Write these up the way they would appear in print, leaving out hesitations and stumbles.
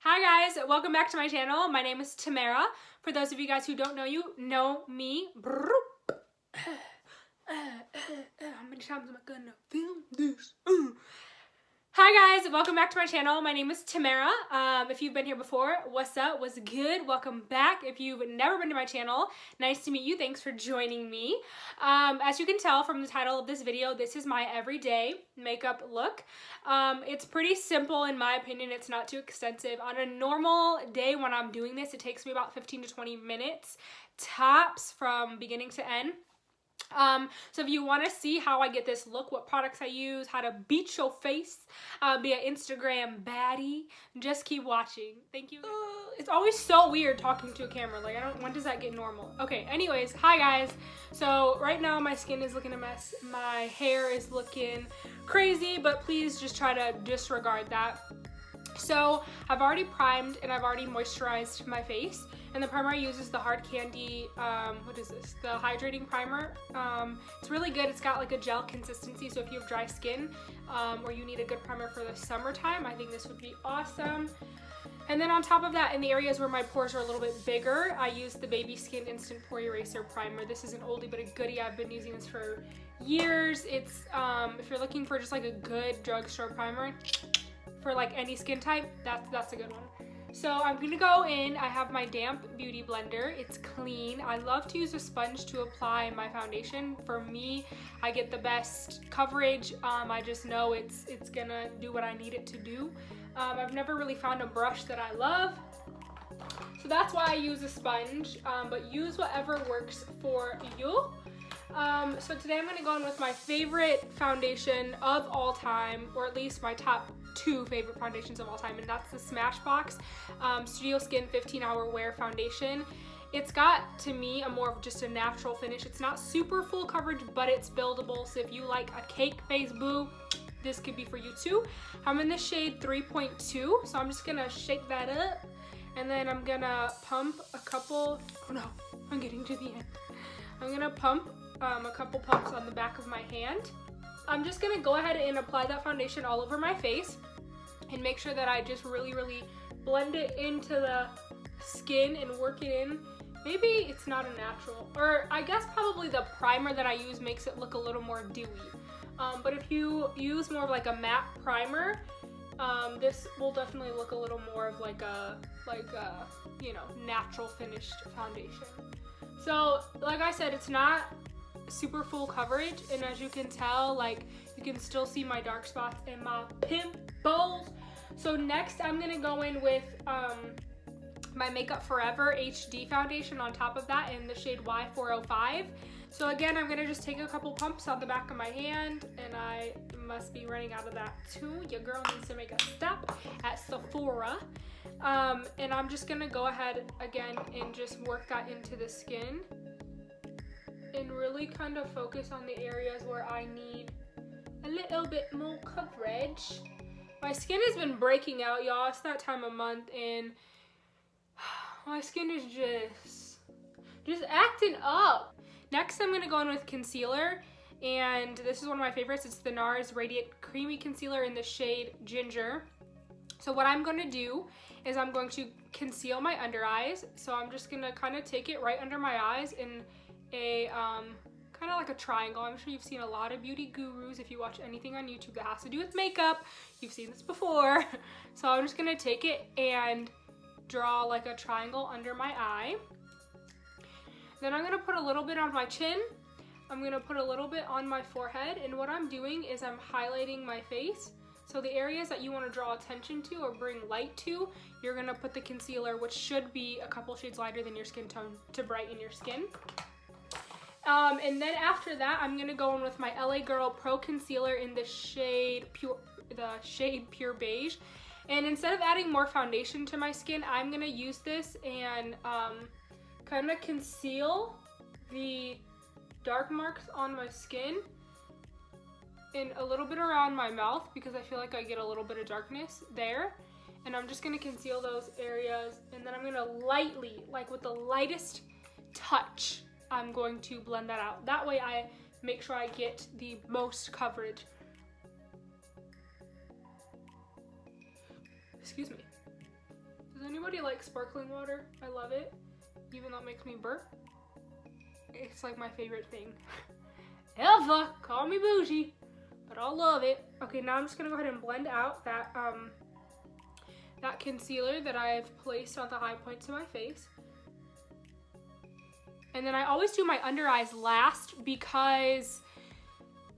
Hi guys, welcome back to my channel. My name is Tamarra. For those of you guys who don't know me. How many times am I gonna film this? Hi guys, welcome back to my channel. My name is Tamarra. If you've been here before, what's up? What's good? Welcome back. If you've never been to my channel, nice to meet you. Thanks for joining me. As you can tell from the title of this video, this is my everyday makeup look. It's pretty simple in my opinion. It's not too extensive. On a normal day when I'm doing this, it takes me about 15 to 20 minutes tops from beginning to end. So if you want to see how I get this look, what products I use, how to beat your face, be an Instagram baddie, just keep watching. Thank you. It's always so weird talking to a camera. Like, when does that get normal? Okay, anyways, hi guys. So right now my skin is looking a mess. My hair is looking crazy, but please just try to disregard that. So I've already primed and I've already moisturized my face, and the primer I use is the Hard Candy, what is this? The hydrating primer. It's really good. It's got like a gel consistency, so if you have dry skin or you need a good primer for the summertime, I think this would be awesome. And then on top of that, in the areas where my pores are a little bit bigger, I use the Baby Skin Instant Pore Eraser Primer. This is an oldie but a goodie. I've been using this for years. It's, if you're looking for just like a good drugstore primer, for like any skin type, that's a good one. So I'm gonna go in. I have my damp beauty blender. It's clean. I love to use a sponge to apply my foundation. For me, I get the best coverage. I just know it's gonna do what I need it to do. I've never really found a brush that I love, so that's why I use a sponge, but use whatever works for you. So today I'm going to go in with my favorite foundation of all time, or at least my top 2 favorite foundations of all time, and that's the Smashbox Studio Skin 15-Hour Wear Foundation. It's got, to me, a more of just a natural finish. It's not super full coverage, but it's buildable, so if you like a cake face boo, this could be for you too. I'm in the shade 3.2, so I'm just going to shake that up, and then I'm going to pump a couple, oh no, I'm getting to the end. I'm going to pump a couple pumps on the back of my hand. I'm just gonna go ahead and apply that foundation all over my face and make sure that I just really blend it into the skin and work it in. Maybe it's not a natural, or I guess probably the primer that I use makes it look a little more dewy. But if you use more of like a matte primer, this will definitely look a little more of like a you know, natural finished foundation. So like I said, it's not super full coverage, and as you can tell, like, you can still see my dark spots and my pimples. So next I'm gonna go in with my Makeup Forever HD foundation on top of that in the shade Y405. So again, I'm gonna just take a couple pumps on the back of my hand, and I must be running out of that too. Your girl needs to make a stop at Sephora. And I'm just gonna go ahead again and just work that into the skin and really kind of focus on the areas where I need a little bit more coverage. My skin has been breaking out, y'all. It's that time of month, and my skin is just acting up. Next, I'm gonna go in with concealer, and this is one of my favorites. It's the NARS Radiant Creamy Concealer in the shade Ginger. So what I'm gonna do is I'm going to conceal my under eyes. So I'm just gonna kind of take it right under my eyes in a kind of like a triangle. I'm sure you've seen a lot of beauty gurus. If you watch anything on YouTube that has to do with makeup, you've seen this before. So I'm just gonna take it and draw like a triangle under my eye. Then I'm gonna put a little bit on my chin. I'm gonna put a little bit on my forehead, and what I'm doing is I'm highlighting my face. So the areas that you want to draw attention to or bring light to, you're gonna put the concealer, which should be a couple shades lighter than your skin tone, to brighten your skin. And then after that, I'm gonna go in with my LA Girl Pro Concealer in the shade Pure Beige. And instead of adding more foundation to my skin, I'm gonna use this and kind of conceal the dark marks on my skin and a little bit around my mouth, because I feel like I get a little bit of darkness there. And I'm just gonna conceal those areas, and then I'm gonna lightly, like with the lightest touch, I'm going to blend that out. That way I make sure I get the most coverage. Excuse me. anybody like sparkling water? I love it, even though it makes me burp. It's like my favorite thing ever. Call me bougie, but I'll love it. Okay, now I'm just gonna go ahead and blend out that that concealer that I've placed on the high points of my face. And then I always do my under eyes last because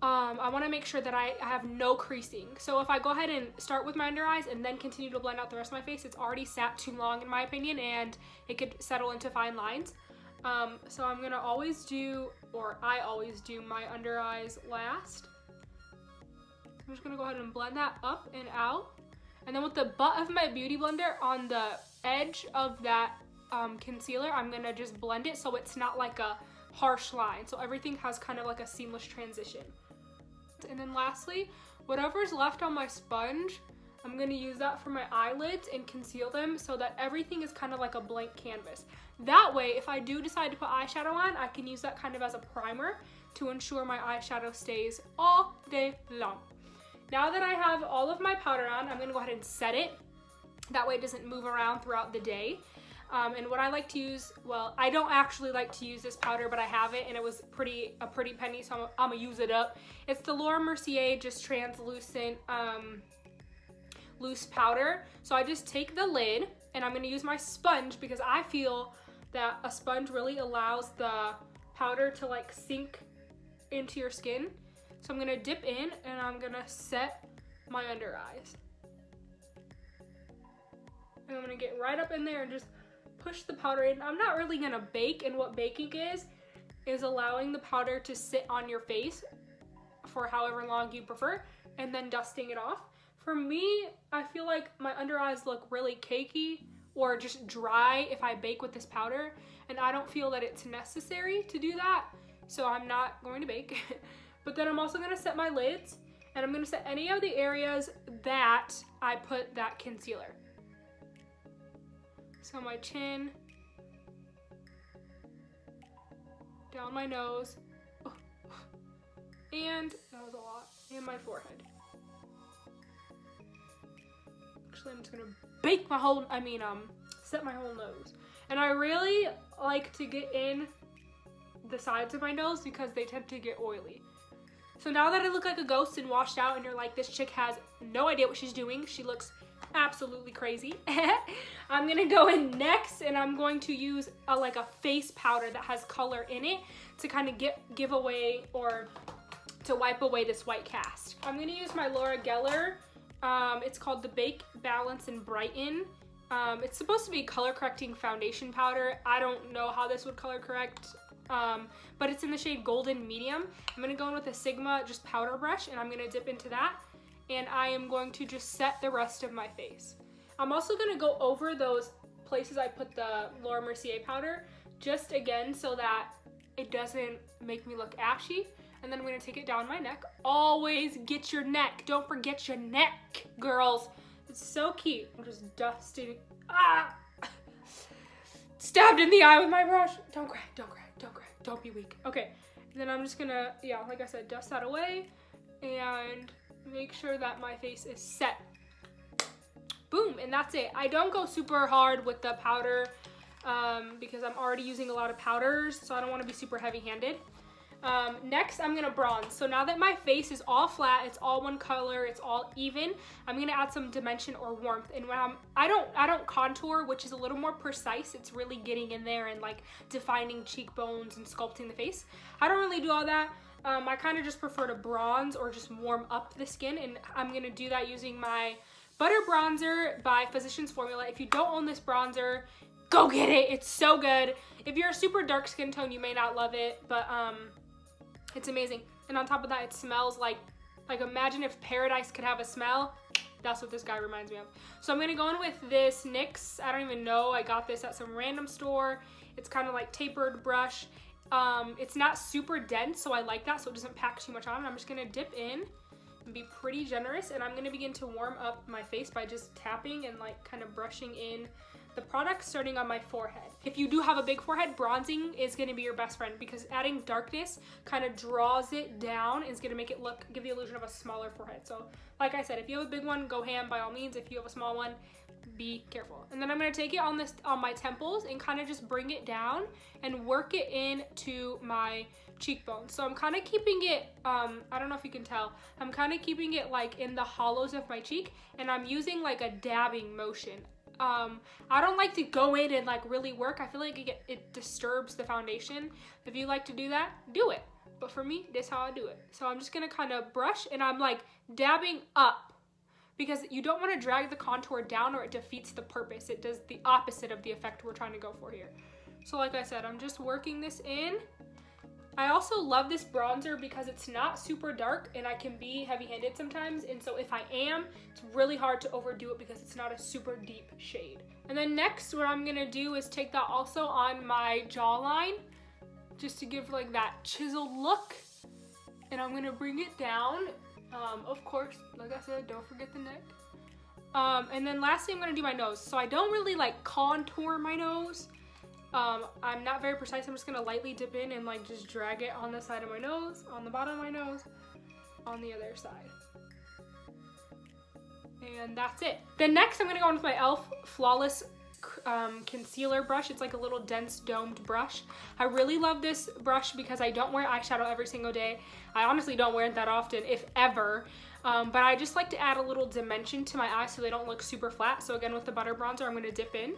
I want to make sure that I have no creasing. So if I go ahead and start with my under eyes and then continue to blend out the rest of my face, it's already sat too long in my opinion, and it could settle into fine lines. So I'm gonna always do, or I always do, my under eyes last. I'm just gonna go ahead and blend that up and out. And then with the butt of my beauty blender on the edge of that concealer, I'm gonna just blend it so it's not like a harsh line. So everything has kind of like a seamless transition. And then lastly, whatever's left on my sponge, I'm gonna use that for my eyelids and conceal them so that everything is kind of like a blank canvas. That way, if I do decide to put eyeshadow on, I can use that kind of as a primer to ensure my eyeshadow stays all day long. Now that I have all of my powder on, I'm gonna go ahead and set it. That way it doesn't move around throughout the day. And what I like to use, well, I don't actually like to use this powder, but I have it and it was a pretty penny, so I'm gonna use it up. It's the Laura Mercier just translucent loose powder. So I just take the lid and I'm gonna use my sponge because I feel that a sponge really allows the powder to like sink into your skin. So I'm gonna dip in and I'm gonna set my under eyes. And I'm gonna get right up in there and just push the powder in. I'm not really gonna bake, and what baking is allowing the powder to sit on your face for however long you prefer and then dusting it off. For me, I feel like my under eyes look really cakey or just dry if I bake with this powder, and I don't feel that it's necessary to do that, so I'm not going to bake. But then I'm also gonna set my lids, and I'm gonna set any of the areas that I put that concealer. So my chin, down my nose, and that was a lot, and my forehead. Actually, I'm just gonna bake my whole, set my whole nose. And I really like to get in the sides of my nose because they tend to get oily. So now that I look like a ghost and washed out and you're like, this chick has no idea what she's doing, she looks absolutely crazy. I'm gonna go in next and I'm going to use like a face powder that has color in it to kind of give away or to wipe away this white cast. I'm gonna use my Laura Geller. It's called the Bake, Balance, and Brighten. It's supposed to be color correcting foundation powder. I don't know how this would color correct, but it's in the shade Golden Medium. I'm gonna go in with a Sigma just powder brush and I'm gonna dip into that. And I am going to just set the rest of my face. I'm also gonna go over those places I put the Laura Mercier powder, just again so that it doesn't make me look ashy. And then I'm gonna take it down my neck. Always get your neck. Don't forget your neck, girls. It's so cute. I'm just dusting. Ah! Stabbed in the eye with my brush. Don't cry, don't cry, don't cry. Don't be weak. Okay, and then I'm just gonna, yeah, like I said, dust that away and make sure that my face is set. Boom, and that's it. I don't go super hard with the powder because I'm already using a lot of powders, so I don't want to be super heavy-handed. Next, I'm gonna bronze. So now that my face is all flat, it's all one color, it's all even, I'm gonna add some dimension or warmth. And when I don't contour, which is a little more precise. It's really getting in there and like defining cheekbones and sculpting the face. I don't really do all that. I kind of just prefer to bronze or just warm up the skin, and I'm gonna do that using my Butter Bronzer by Physicians Formula. If you don't own this bronzer, go get it. It's so good. If you're a super dark skin tone, you may not love it, but it's amazing. And on top of that, it smells like imagine if paradise could have a smell. That's what this guy reminds me of. So I'm gonna go in with this NYX. I don't even know. I got this at some random store. It's kind of like tapered brush. It's not super dense, so I like that, so it doesn't pack too much on. I'm just gonna dip in and be pretty generous, and I'm gonna begin to warm up my face by just tapping and like kind of brushing in the product, starting on my forehead. If you do have a big forehead, bronzing is gonna be your best friend because adding darkness kind of draws it down and is gonna make it give the illusion of a smaller forehead. So like I said, if you have a big one, go ham by all means. If you have a small one, be careful. And then I'm gonna take it on my temples and kind of just bring it down and work it into my cheekbones. So I'm kind of keeping it, I don't know if you can tell, I'm kind of keeping it like in the hollows of my cheek, and I'm using like a dabbing motion. I don't like to go in and like really work. I feel like it disturbs the foundation. If you like to do that, do it. But for me, that's how I do it. So I'm just gonna kind of brush, and I'm like dabbing up, because you don't want to drag the contour down or it defeats the purpose. It does the opposite of the effect we're trying to go for here. So like I said, I'm just working this in. I also love this bronzer because it's not super dark and I can be heavy-handed sometimes. And so if I am, it's really hard to overdo it because it's not a super deep shade. And then next, what I'm gonna do is take that also on my jawline, just to give like that chiseled look. And I'm gonna bring it down. Of course, like I said, don't forget the neck. And then lastly, I'm gonna do my nose. So I don't really like contour my nose. I'm not very precise. I'm just gonna lightly dip in and like just drag it on the side of my nose, on the bottom of my nose, on the other side. And that's it. Then next, I'm gonna go in with my e.l.f. Flawless concealer brush. It's like a little dense domed brush. I really love this brush because I don't wear eyeshadow every single day. I honestly don't wear it that often, if ever. But I just like to add a little dimension to my eyes so they don't look super flat. So again, with the butter bronzer, I'm gonna dip in,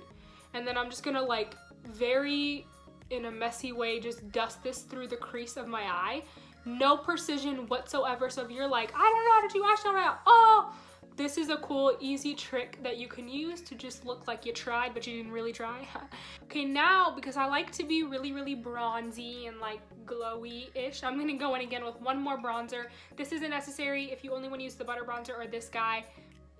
and then I'm just gonna like very in a messy way just dust this through the crease of my eye. No precision whatsoever. So if you're like, I don't know how to do eyeshadow right now, oh, this is a cool, easy trick that you can use to just look like you tried, but you didn't really try. Okay, now, because I like to be really, really bronzy and like glowy-ish, I'm gonna go in again with one more bronzer. This isn't necessary. If you only wanna use the butter bronzer or this guy,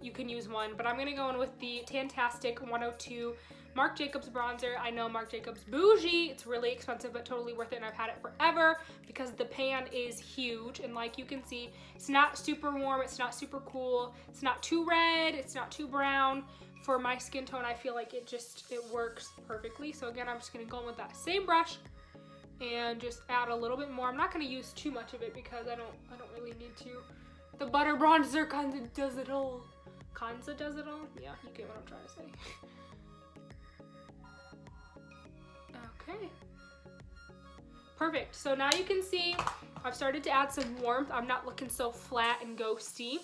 you can use one, but I'm gonna go in with the Tantastic 102 Marc Jacobs bronzer. I know Marc Jacobs bougie, it's really expensive, but totally worth it, and I've had it forever because the pan is huge, and like you can see, it's not super warm, it's not super cool, it's not too red, it's not too brown. For my skin tone, I feel like it works perfectly. So again, I'm just gonna go in with that same brush and just add a little bit more. I'm not gonna use too much of it because I don't really need to. The butter bronzer kinda does it all. Kinda does it all? Yeah, you get what I'm trying to say. Okay, perfect. So now you can see I've started to add some warmth. I'm not looking so flat and ghosty.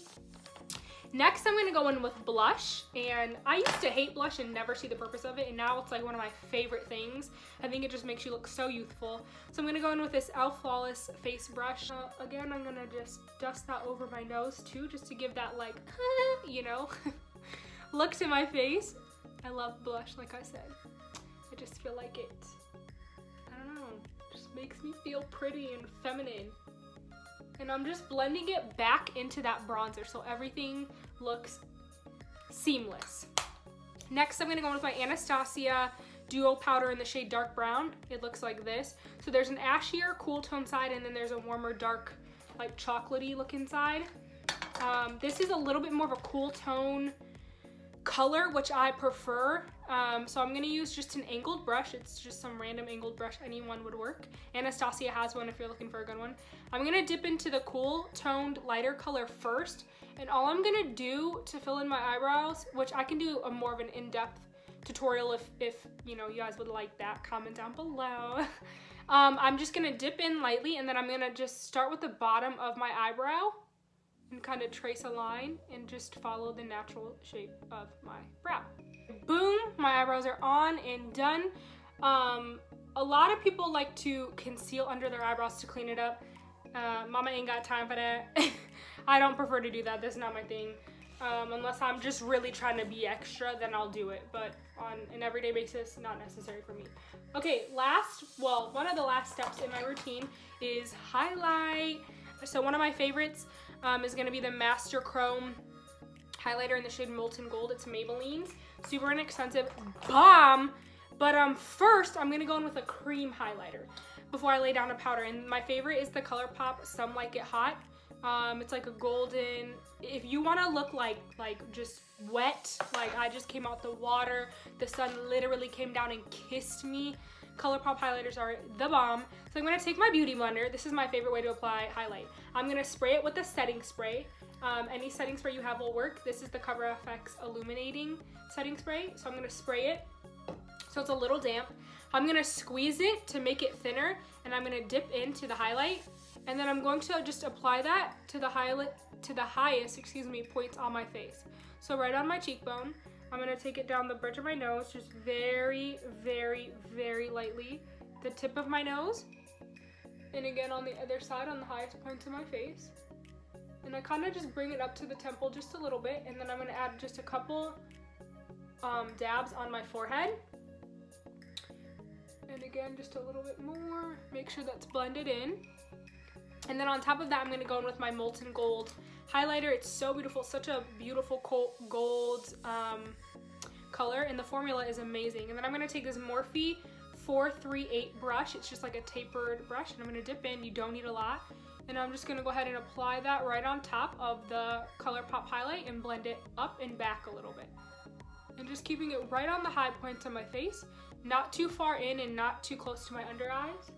Next, I'm gonna go in with blush, and I used to hate blush and never see the purpose of it, and now it's like one of my favorite things. I think it just makes you look so youthful. So I'm gonna go in with this e.l.f. Flawless face brush. Again, I'm gonna just dust that over my nose too, just to give that like, you know, look to my face. I love blush, like I said. I just feel like it, I don't know, just makes me feel pretty and feminine. And I'm just blending it back into that bronzer so everything looks seamless. Next, I'm gonna go in with my Anastasia Duo Powder in the shade Dark Brown. It looks like this. So there's an ashier, cool tone side, and then there's a warmer, dark, like chocolatey looking side. This is a little bit more of a cool tone color, which I prefer. So I'm gonna use just an angled brush. It's just some random angled brush, anyone would work. Anastasia has one if you're looking for a good one. I'm gonna dip into the cool toned lighter color first, and all I'm gonna do to fill in my eyebrows, which I can do a more of an in-depth tutorial if you know you guys would like that, comment down below. I'm just gonna dip in lightly, and then I'm gonna just start with the bottom of my eyebrow and kind of trace a line and just follow the natural shape of my brow. Boom, my eyebrows are on and done. A lot of people like to conceal under their eyebrows to clean it up. Mama ain't got time for that. I don't prefer to do that, that's not my thing. Unless I'm just really trying to be extra, then I'll do it. But on an everyday basis, not necessary for me. Okay, one of the last steps in my routine is highlight. So one of my favorites is gonna be the Master Chrome highlighter in the shade Molten Gold. It's Maybelline's, super inexpensive, bomb. But first, I'm gonna go in with a cream highlighter before I lay down a powder. And my favorite is the ColourPop Some Like It Hot. It's like a golden, if you wanna look like just wet, like I just came out the water, the sun literally came down and kissed me, ColourPop highlighters are the bomb. So I'm gonna take my Beauty Blender. This is my favorite way to apply highlight. I'm gonna spray it with the setting spray, Any setting spray you have will work. This is the Cover FX Illuminating Setting Spray. So I'm going to spray it so it's a little damp. I'm going to squeeze it to make it thinner, and I'm going to dip into the highlight. And then I'm going to just apply that to the highest points on my face. So right on my cheekbone. I'm going to take it down the bridge of my nose, just very, very, very lightly. The tip of my nose. And again on the other side on the highest points of my face. And I kind of just bring it up to the temple just a little bit. And then I'm going to add just a couple dabs on my forehead. And again, just a little bit more. Make sure that's blended in. And then on top of that, I'm going to go in with my Molten Gold highlighter. It's so beautiful. Such a beautiful gold color. And the formula is amazing. And then I'm going to take this Morphe 438 brush. It's just like a tapered brush. And I'm going to dip in. You don't need a lot. And I'm just going to go ahead and apply that right on top of the ColourPop highlight and blend it up and back a little bit. And just keeping it right on the high points of my face. Not too far in and not too close to my under eyes.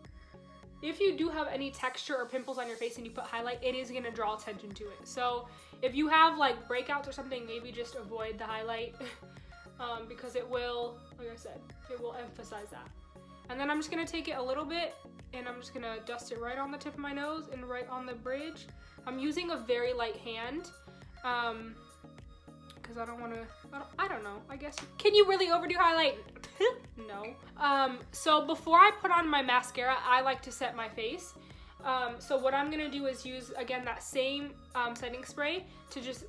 If you do have any texture or pimples on your face and you put highlight, it is going to draw attention to it. So if you have like breakouts or something, maybe just avoid the highlight because it will, like I said, it will emphasize that. And then I'm just going to take it a little bit and I'm just going to dust it right on the tip of my nose and right on the bridge. I'm using a very light hand because I don't want to, I don't know, I guess. Can you really overdo highlight? No. So before I put on my mascara, I like to set my face. So what I'm gonna do is use, again, that same setting spray to just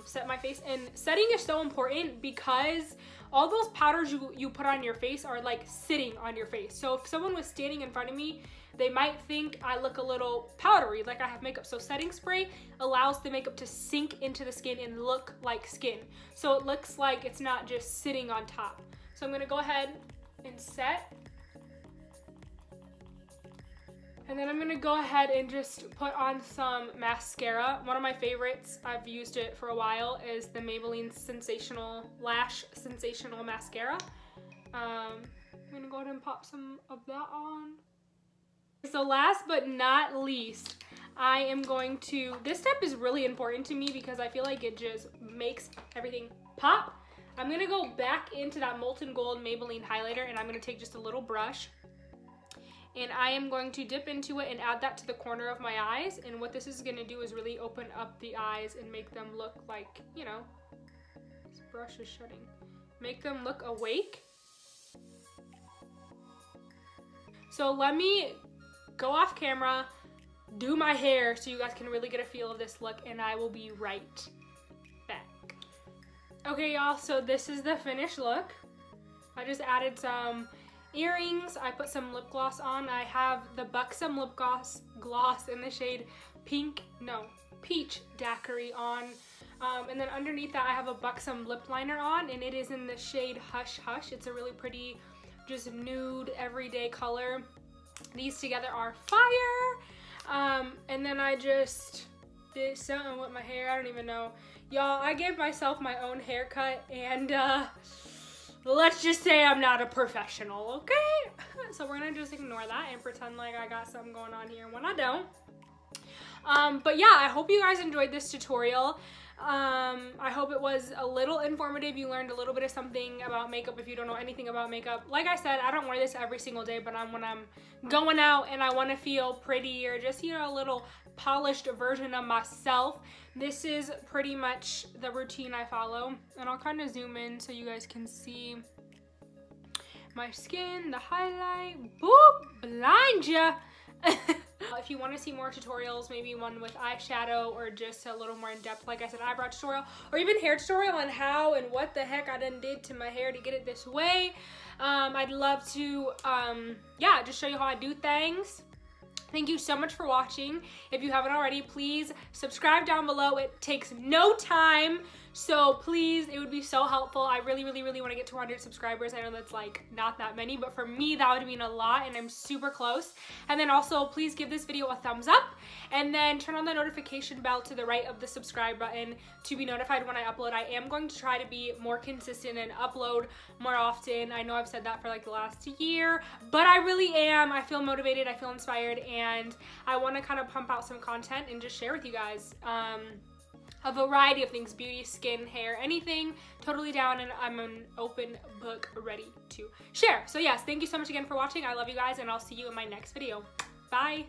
set my face. And setting is so important because all those powders you put on your face are like sitting on your face. So if someone was standing in front of me, they might think I look a little powdery, like I have makeup. So setting spray allows the makeup to sink into the skin and look like skin. So it looks like it's not just sitting on top. So I'm gonna go ahead and set. And then I'm gonna go ahead and just put on some mascara. One of my favorites, I've used it for a while, is the Maybelline Lash Sensational Mascara. I'm gonna go ahead and pop some of that on. So last but not least, I am going to, this step is really important to me because I feel like it just makes everything pop. I'm gonna go back into that Molten Gold Maybelline highlighter and I'm gonna take just a little brush and I am going to dip into it and add that to the corner of my eyes. And what this is gonna do is really open up the eyes and make them look like, you know, this brush is shutting. Make them look awake. So let me go off camera, do my hair so you guys can really get a feel of this look, and I will be right back. Okay, y'all, so this is the finished look. I just added some earrings. I put some lip gloss on. I have the Buxom lip gloss in the shade Peach Daiquiri on. And then underneath that, I have a Buxom lip liner on, and it is in the shade Hush Hush. It's a really pretty, just nude, everyday color. These together are fire. And then I just did something with my hair. I don't even know. Y'all, I gave myself my own haircut, and let's just say I'm not a professional, okay? So we're gonna just ignore that and pretend like I got something going on here when I don't. But yeah, I hope you guys enjoyed this tutorial. I hope it was a little informative. You learned a little bit of something about makeup if you don't know anything about makeup. Like I said, I don't wear this every single day, but when I'm going out and I want to feel pretty or just, you know, a little polished version of myself, this is pretty much the routine I follow. And I'll kind of zoom in so you guys can see my skin, the highlight. Boop! Blind ya! If you want to see more tutorials, maybe one with eyeshadow or just a little more in-depth, like I said, eyebrow tutorial, or even hair tutorial on how and what the heck I done did to my hair to get it this way, I'd love to, yeah, just show you how I do things. Thank you so much for watching. If you haven't already, please subscribe down below. It takes no time, so please, it would be so helpful. I really, really, really want to get to 100 subscribers. I know that's like not that many, but for me, that would mean a lot, and I'm super close. And then also, please give this video a thumbs up, and then turn on the notification bell to the right of the subscribe button to be notified when I upload. I am going to try to be more consistent and upload more often. I know I've said that for like the last year, but I really am. I feel motivated, I feel inspired, and I want to kind of pump out some content and just share with you guys. a variety of things, beauty, skin, hair, anything, totally down, and I'm an open book ready to share. So yes, thank you so much again for watching. I love you guys, and I'll see you in my next video. Bye.